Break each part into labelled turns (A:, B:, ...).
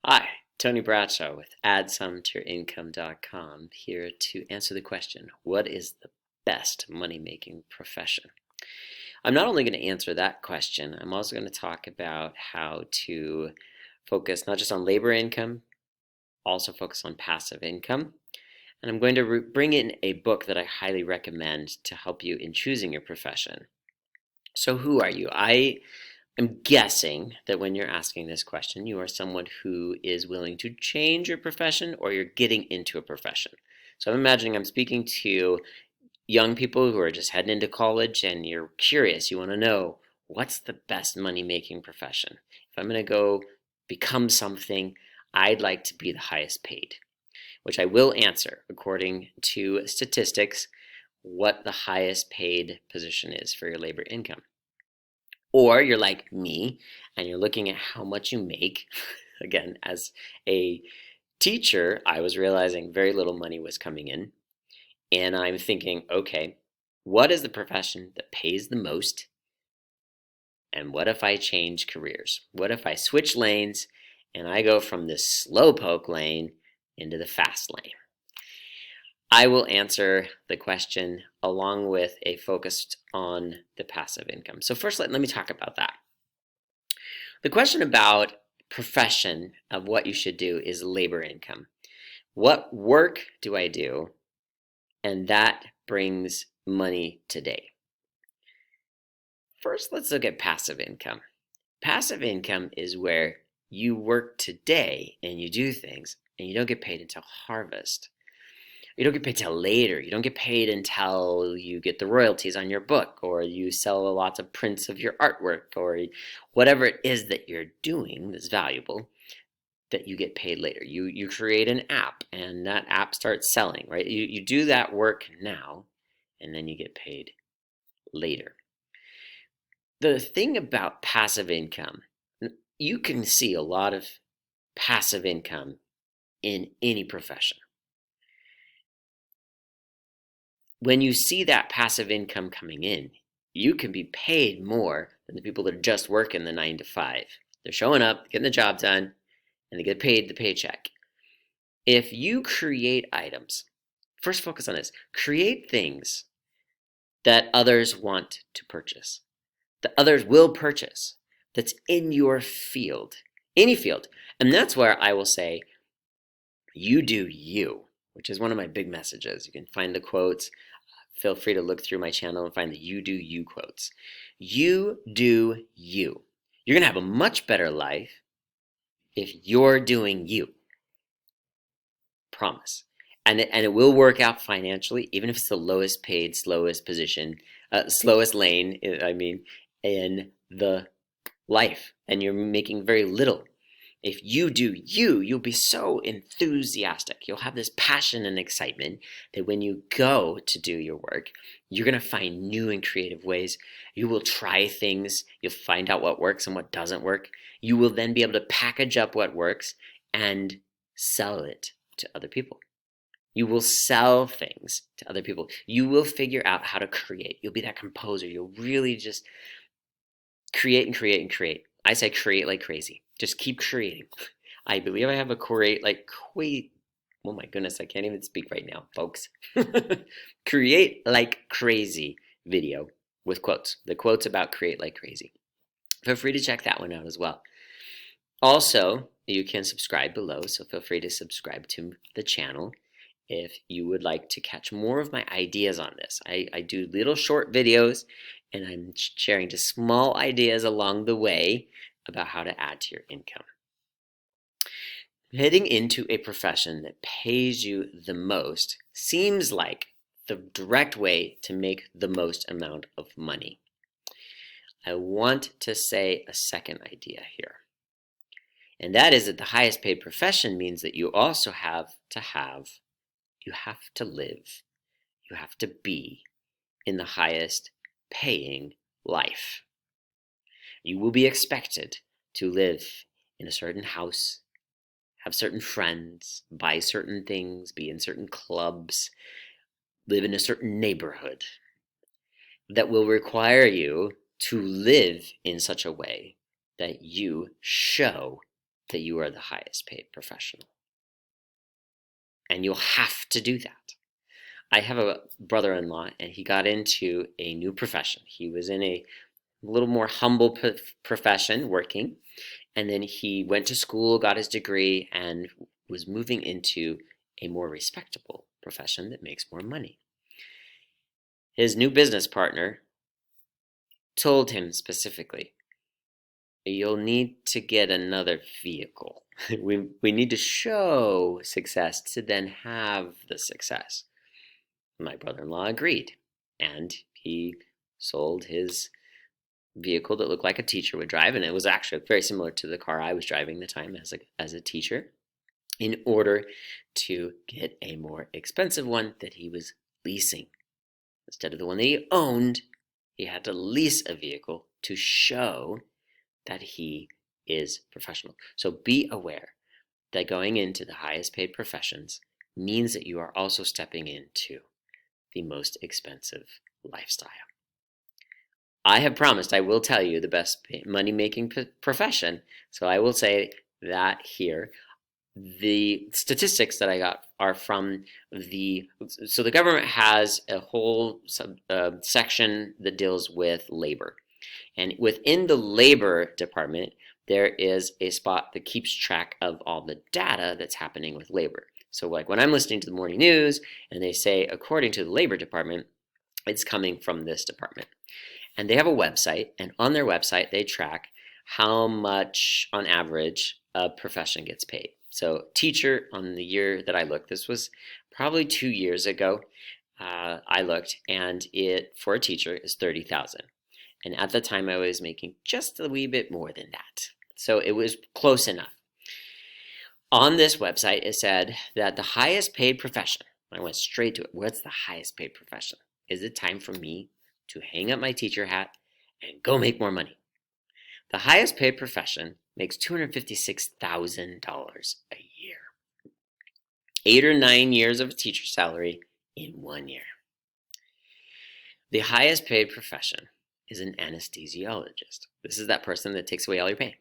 A: Hi, Tony Bradshaw with AddSomeToYourIncome.com here to answer the question, what is the best money-making profession? I'm not only going to answer that question, I'm also going to talk about how to focus not just on labor income, also focus on passive income. And I'm going to bring in a book that I highly recommend to help you in choosing your profession. So who are you? I'm guessing that when you're asking this question, you are someone who is willing to change your profession or you're getting into a profession. So I'm imagining I'm speaking to young people who are just heading into college and you're curious, you want to know what's the best money-making profession. If I'm going to go become something, I'd like to be the highest paid, which I will answer according to statistics what the highest paid position is for your labor income. Or you're like me and you're looking at how much you make. Again, as a teacher, I was realizing very little money was coming in. And I'm thinking, okay, what is the profession that pays the most? And what if I change careers? What if I switch lanes and I go from this slowpoke lane into the fast lane? I will answer the question along with a focus on the passive income. So first, let me talk about that. The question about profession of what you should do is labor income. What work do I do? And that brings money today. First, let's look at passive income. Passive income is where you work today and you do things and you don't get paid until harvest. You don't get paid till later. You don't get paid until you get the royalties on your book or you sell lots of prints of your artwork or whatever it is that you're doing that's valuable that you get paid later. You create an app and that app starts selling, right? You do that work now and then you get paid later. The thing about passive income, you can see a lot of passive income in any profession. When you see that passive income coming in, you can be paid more than the people that are just working the 9 to 5. They're showing up, getting the job done, and they get paid the paycheck. If you create items, first focus on this, create things that others want to purchase, that others will purchase, that's in your field, any field. And that's where I will say, you do you, which is one of my big messages. You can find the quotes. Feel free to look through my channel and find the you do you quotes. You do you. You're going to have a much better life if you're doing you. Promise. And it will work out financially, even if it's the lowest paid, slowest position, slowest lane, I mean, in the life. And you're making very little. If you do you, you'll be so enthusiastic. You'll have this passion and excitement that when you go to do your work, you're going to find new and creative ways. You will try things. You'll find out what works and what doesn't work. You will then be able to package up what works and sell it to other people. You will sell things to other people. You will figure out how to create. You'll be that composer. You'll really just create and create and create. I say create like crazy. Just keep creating. I believe I have a create like crazy. Oh my goodness, I can't even speak right now, folks. Create like crazy video with quotes. The quotes about create like crazy. Feel free to check that one out as well. Also, you can subscribe below, so feel free to subscribe to the channel if you would like to catch more of my ideas on this. I do little short videos and I'm sharing just small ideas along the way about how to add to your income. Heading into a profession that pays you the most seems like the direct way to make the most amount of money. I want to say a second idea here. And that is that the highest paid profession means that you also you have to live, you have to be in the highest paying life. You will be expected to live in a certain house, have certain friends, buy certain things, be in certain clubs, live in a certain neighborhood that will require you to live in such a way that you show that you are the highest paid professional. And you'll have to do that. I have a brother-in-law, and he got into a new profession. He was in a little more humble profession working, and then he went to school, got his degree, and was moving into a more respectable profession that makes more money. His new business partner told him specifically, you'll need to get another vehicle. We need to show success to then have the success. My brother-in-law agreed, and he sold his vehicle that looked like a teacher would drive, and it was actually very similar to the car I was driving the time as a teacher, in order to get a more expensive one that he was leasing. Instead of the one that he owned, he had to lease a vehicle to show that he is professional. So be aware that going into the highest paid professions means that you are also stepping into the most expensive lifestyle. I have promised I will tell you the best money-making profession, so I will say that here. The statistics that I got are from the government has a whole section that deals with labor. And within the labor department, there is a spot that keeps track of all the data that's happening with labor. So like when I'm listening to the morning news and they say, according to the labor department, it's coming from this department. And they have a website, and on their website, they track how much on average a profession gets paid. So teacher, on the year that I looked, this was probably 2 years ago, I looked, and it for a teacher is $30,000. And at the time I was making just a wee bit more than that. So it was close enough. On this website, it said that the highest paid profession, I went straight to it, what's the highest paid profession? Is it time for me to hang up my teacher hat and go make more money? The highest paid profession makes $256,000 a year. 8 or 9 years of a teacher's salary in 1 year. The highest paid profession is an anesthesiologist. This is that person that takes away all your pain.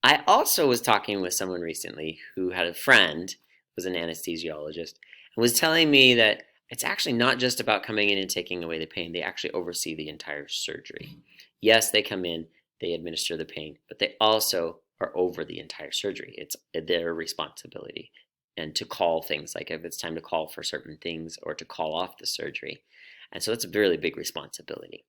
A: I also was talking with someone recently who had a friend who was an anesthesiologist and was telling me that it's actually not just about coming in and taking away the pain. They actually oversee the entire surgery. Yes, they come in, they administer the pain, but they also are over the entire surgery. It's their responsibility. And to call things, like if it's time to call for certain things or to call off the surgery. And so it's a really big responsibility.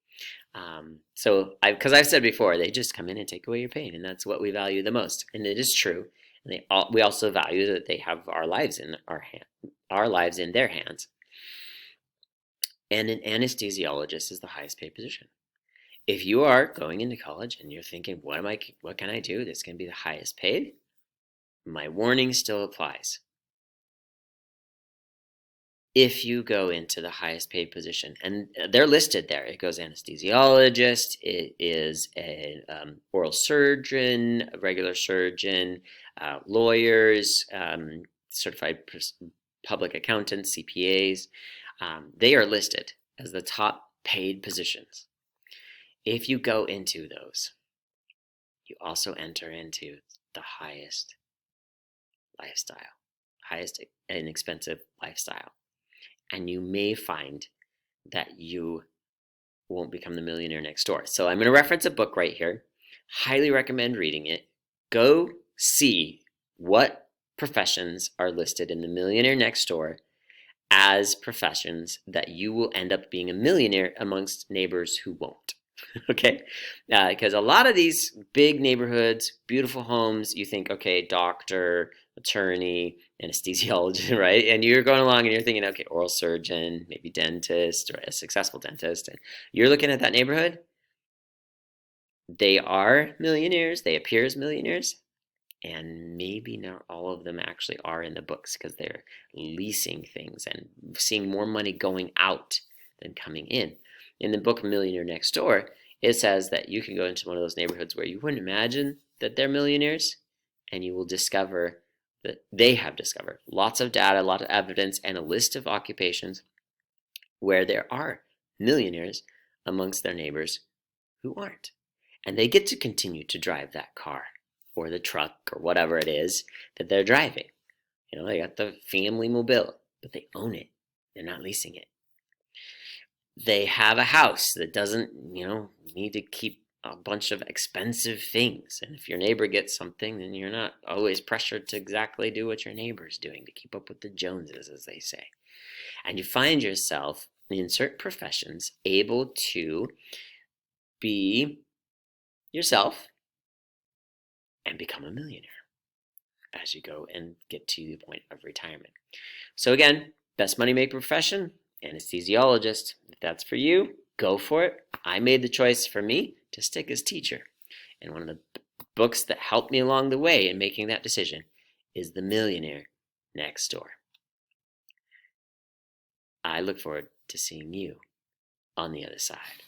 A: Because I've said before, they just come in and take away your pain, and that's what we value the most. And it is true. And we also value that they have our lives in their hands. And an anesthesiologist is the highest paid position. If you are going into college and you're thinking, what can I do that's going to be the highest paid? My warning still applies. If you go into the highest paid position, and they're listed there, it goes anesthesiologist, it is an oral surgeon, a regular surgeon, lawyers, certified public accountants, CPAs, they are listed as the top paid positions. If you go into those, you also enter into the highest lifestyle, highest inexpensive lifestyle. And you may find that you won't become the millionaire next door. So I'm going to reference a book right here. Highly recommend reading it. Go see what professions are listed in the Millionaire Next Door as professions that you will end up being a millionaire amongst neighbors who won't. Okay? Because a lot of these big neighborhoods, beautiful homes, you think, okay, doctor, attorney, anesthesiologist, right? And you're going along and you're thinking, okay, oral surgeon, maybe dentist, or a successful dentist. And you're looking at that neighborhood. They are millionaires. They appear as millionaires. And maybe not all of them actually are in the books because they're leasing things and seeing more money going out than coming in. In the book Millionaire Next Door, it says that you can go into one of those neighborhoods where you wouldn't imagine that they're millionaires, and you will discover that they have discovered lots of data, a lot of evidence, and a list of occupations where there are millionaires amongst their neighbors who aren't. And they get to continue to drive that car or the truck or whatever it is that they're driving. They got the family mobile, but they own it. They're not leasing it. They have a house that doesn't, need to keep a bunch of expensive things. And if your neighbor gets something, then you're not always pressured to exactly do what your neighbor's doing to keep up with the Joneses, as they say. And you find yourself in certain professions able to be yourself and become a millionaire as you go and get to the point of retirement. So again, best money making profession, anesthesiologist. If that's for you, go for it. I made the choice for me to stick as teacher. And one of the books that helped me along the way in making that decision is The Millionaire Next Door. I look forward to seeing you on the other side.